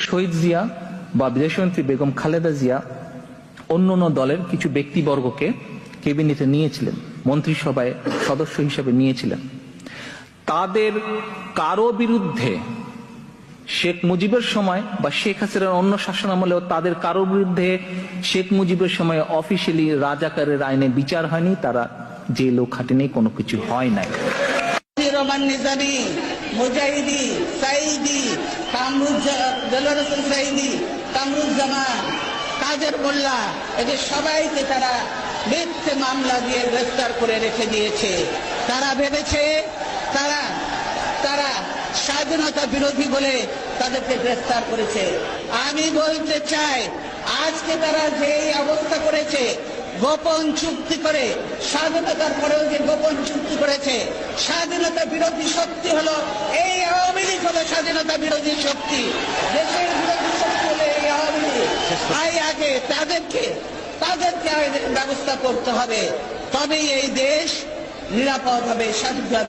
শহীদ জিয়া বা বিদেশমন্ত্রী বেগম খালেদা জিয়া অন্যান্য দলের কিছু ব্যক্তিবর্গকে ক্যাবিনেটে নিয়েছিলেন, মন্ত্রিসভায় সদস্য হিসেবে নিয়েছিলেন। তাদের কারো বিরুদ্ধে শেখ মুজিবের সময় বা শেখ হাসিনার অন্য শাসন আমলেও তাদের কারো বিরুদ্ধে শেখ মুজিবের সময় অফিসিয়ালি রাজাকারের আইনে বিচার হয়নি, তারা জেলও খাটেনি, কোনো কিছু হয় নাই। রহমান নিজামী, মুজাহিদি, সাইদি, সাইদি, কামরুজ্জামান, কাদের মোল্লা, এদের সবাইকে তারা মিথ্যে মামলা দিয়ে গ্রেফতার করে রেখে দিয়েছে। তারা ভেবেছে তারা স্বাধীনতা বিরোধী বলে তাদেরকে গ্রেফতার করেছে। আমি বলতে চাই, আজকে তারা যে অবস্থা করেছে, গোপন চুক্তি করে, স্বাধীনতার পরেও যে গোপন চুক্তি করেছে, স্বাধীনতা বিরোধী শক্তি হলো এই আওয়ামী লীগ, হলো স্বাধীনতা বিরোধী শক্তি, দেশের বিরোধী শক্তি হলো এই আওয়ামী লীগ। তাই আগে তাদেরকে ব্যবস্থা করতে হবে, তবেই এই দেশ নিরাপদ হবে, স্বাধীন।